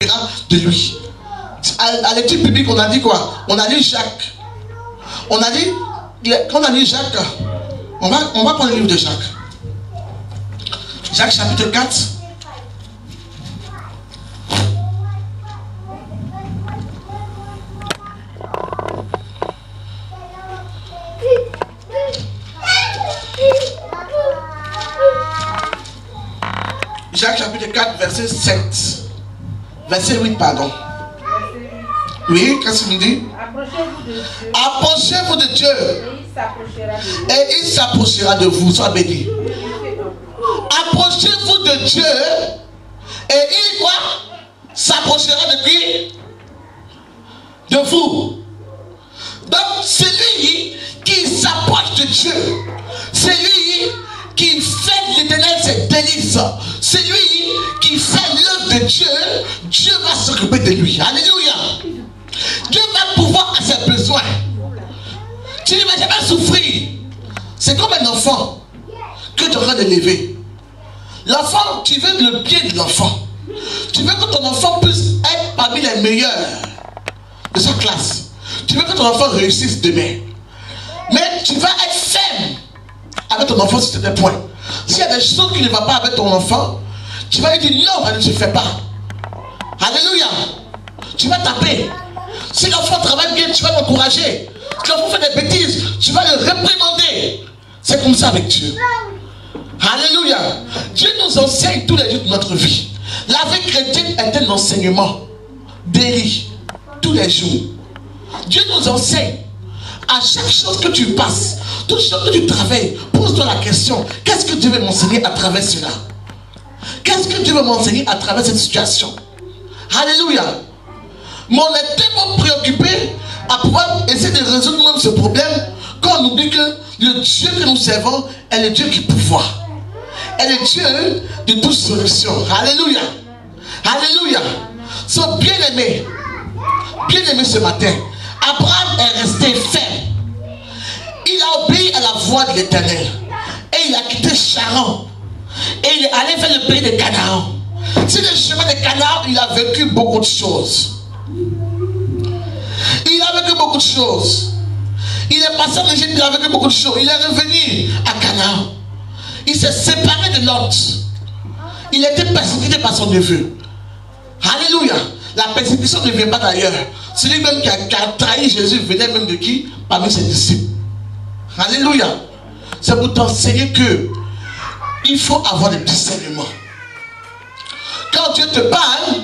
s'occupera de lui. À l'étude biblique, on a dit quoi? On a lu Jacques. On a dit, quand on a lu Jacques, on va prendre le livre de Jacques. Jacques chapitre 4. Jacques chapitre 4, verset 7. Verset 8, pardon. Oui, qu'est-ce qu'il nous dit? Approchez-vous de Dieu. Et il s'approchera de vous. Sois béni. Approchez-vous de Dieu. Et il quoi? S'approchera de qui? De vous. Donc, celui qui s'approche de Dieu, celui qui fait l'éternel ses délices, celui qui fait l'œuvre de Dieu, Dieu va s'occuper de lui. Alléluia. Dieu va pouvoir à ses besoins. Tu ne vas jamais souffrir. C'est comme un enfant que tu es en train d'élever. L'enfant, tu veux le bien de l'enfant. Tu veux que ton enfant puisse être parmi les meilleurs de sa classe. Tu veux que ton enfant réussisse demain. Mais tu vas être ferme avec ton enfant sur certains points. S'il y a des choses qui ne vont pas avec ton enfant, tu vas lui dire non, ne se fais pas. Alléluia. Tu vas taper. Si l'enfant travaille bien, tu vas l'encourager. Si l'enfant fait des bêtises, tu vas le réprimander. C'est comme ça avec Dieu. Alléluia. Dieu nous enseigne tous les jours de notre vie. La vie chrétienne est un enseignement daily, tous les jours. Dieu nous enseigne. À chaque chose que tu passes, toute chose que tu travailles, pose-toi la question, qu'est-ce que Dieu veut m'enseigner à travers cela? Qu'est-ce que Dieu veut m'enseigner à travers cette situation? Alléluia. Mais on est tellement préoccupé à pouvoir essayer de résoudre même ce problème quand on oublie que le Dieu que nous servons est le Dieu qui pourvoit. Est le Dieu de toute solution. Alléluia. Alléluia. So, bien-aimé ce matin, Abraham est resté ferme. Il a obéi à la voix de l'Éternel. Et il a quitté Charan. Et il est allé vers le pays de Canaan. Sur le chemin de Canaan, il a vécu beaucoup de choses. Il a vécu beaucoup de choses. Il est passé en Égypte, il a vécu beaucoup de choses. Il est revenu à Canaan. Il s'est séparé de Lot. Il était persécuté par son neveu. Alléluia. La persécution ne vient pas d'ailleurs. Celui même qui a trahi Jésus venait même de qui? Parmi ses disciples. Alléluia. C'est pour t'enseigner que il faut avoir le discernement. Quand Dieu te parle,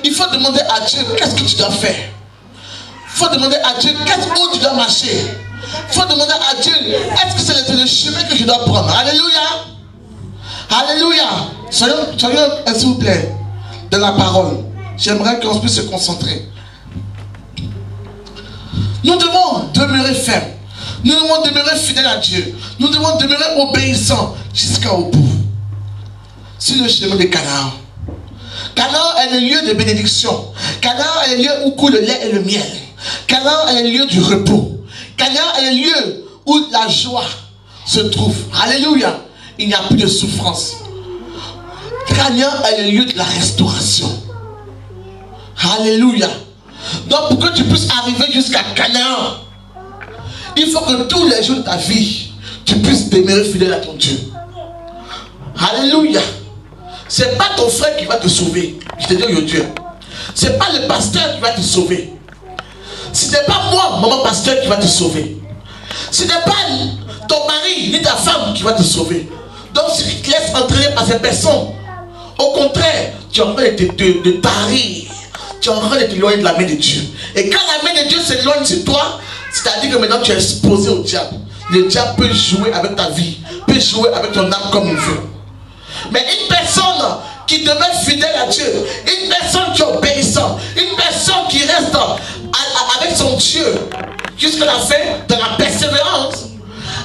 il faut demander à Dieu qu'est-ce que tu dois faire. Il faut demander à Dieu où tu dois marcher. Il faut demander à Dieu est-ce que c'est le chemin que je dois prendre. Alléluia. Alléluia. Soyons s'il vous plaît, de la parole. J'aimerais qu'on puisse se concentrer. Nous devons demeurer fermes. Nous devons demeurer fidèles à Dieu. Nous devons demeurer obéissants jusqu'au bout. Sur le chemin de Canaan. Canaan est le lieu de bénédiction. Canaan est le lieu où coule le lait et le miel. Canaan est le lieu du repos. Canaan est le lieu où la joie se trouve. Alléluia. Il n'y a plus de souffrance. Canaan est le lieu de la restauration. Alléluia. Donc pour que tu puisses arriver jusqu'à Canaan, il faut que tous les jours de ta vie, tu puisses demeurer fidèle à ton Dieu. Alléluia. C'est pas ton frère qui va te sauver. Je te dis au Dieu. C'est pas le pasteur qui va te sauver. Ce n'est pas moi, maman pasteur, qui va te sauver. Ce n'est pas ton mari ni ta femme qui va te sauver. Donc si tu te laisses entraîner par ces personnes, au contraire, tu es en train de tarir. Tu es en train de t'éloigner de la main de Dieu. Et quand la main de Dieu s'éloigne sur toi, c'est-à-dire que maintenant tu es exposé au diable. Le diable peut jouer avec ta vie, peut jouer avec ton âme comme il veut. Mais une personne qui demeure fidèle à Dieu, une personne qui est obéissante, une personne qui reste avec son Dieu jusqu'à la fin, de la persévérance,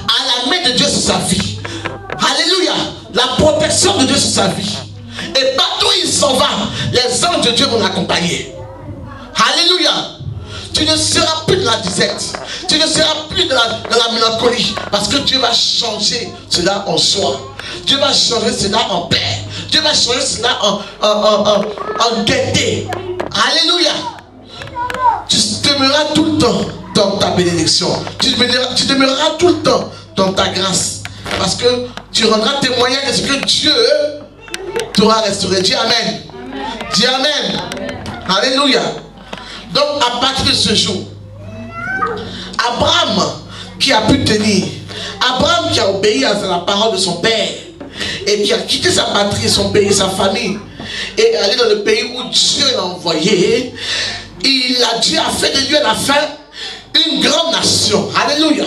à la main de Dieu sur sa vie. Alléluia. La protection de Dieu sur sa vie. Et partout où il s'en va, les anges de Dieu vont l'accompagner. Alléluia. Tu ne seras plus de la disette. Tu ne seras plus de la mélancolie. Parce que Dieu va changer cela en joie. Dieu va changer cela en paix. Dieu va changer cela en gaieté. Alléluia. Tu demeureras tout le temps dans ta bénédiction. Tu demeureras tout le temps dans ta grâce. Parce que tu rendras témoignage de ce que Dieu t'aura restauré. Dis Amen. Dis Amen. Alléluia. Donc à partir de ce jour, Abraham qui a pu tenir, Abraham qui a obéi à la parole de son père et qui a quitté sa patrie, son pays, sa famille et allé dans le pays où Dieu l'a envoyé, Dieu a fait de lui à la fin une grande nation. Alléluia.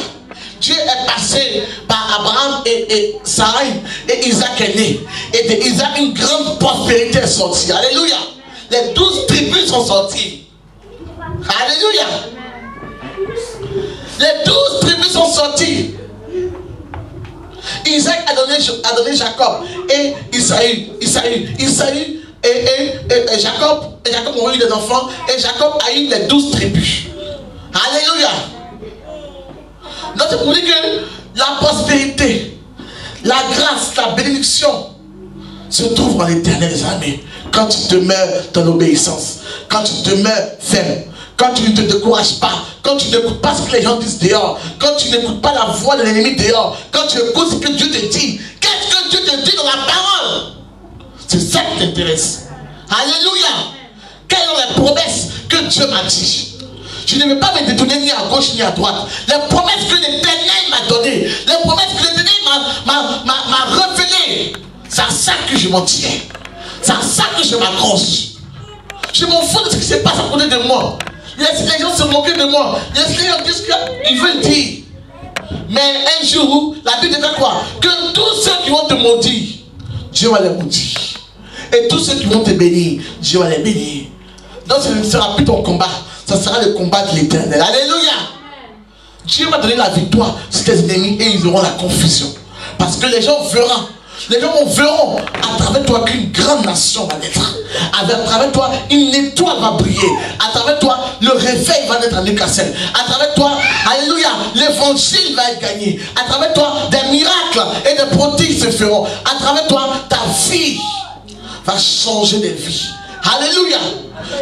Dieu est passé par Abraham et Sarah et Isaac est né. Et de Isaac une grande prospérité est sortie. Alléluia. Les 12 tribus sont sorties. Alléluia. Les 12 tribus sont sorties. Isaac a donné Jacob et Isaïe et Jacob ont eu des enfants et Jacob a eu les 12 tribus. Alléluia. Donc c'est pour dire que la prospérité, la grâce, la bénédiction se trouve en l'Éternel des armées. Quand tu demeures dans l'obéissance, quand tu demeures ferme, quand tu ne te décourages pas, quand tu n'écoutes pas ce que les gens disent dehors, quand tu n'écoutes pas la voix de l'ennemi dehors, quand tu écoutes ce que Dieu te dit, qu'est-ce que Dieu te dit dans la parole? C'est ça qui t'intéresse. Alléluia. Quelles sont les promesses que Dieu m'a dit? Je ne vais pas me détourner ni à gauche ni à droite. Les promesses que l'Éternel m'a données, les promesses que l'Éternel m'a révélées, c'est à ça que je m'en tiens. C'est à ça que je m'accroche. Je m'en fous de ce qui se passe à côté de moi. Les gens se moquent de moi. Les gens disent qu'ils veulent dire. Mais un jour, la Bible dit quoi? Que tous ceux qui vont te maudire, Dieu va les maudire. Et tous ceux qui vont te bénir, Dieu va les bénir. Donc ce ne sera plus ton combat. Ça sera le combat de l'Éternel. Alléluia. Dieu va donner la victoire sur tes ennemis et ils auront la confusion. Parce que les gens verront. Les gens verront à travers toi qu'une grande nation va naître. À travers toi, une étoile va briller. À travers toi, le réveil va naître à Newcastle. À travers toi, alléluia, l'évangile va être gagné. À travers toi, des miracles et des prodiges se feront. À travers toi, ta vie va changer de vie. Alléluia.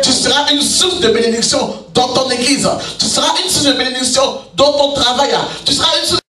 Tu seras une source de bénédiction dans ton église. Tu seras une source de bénédiction dans ton travail. Tu seras une source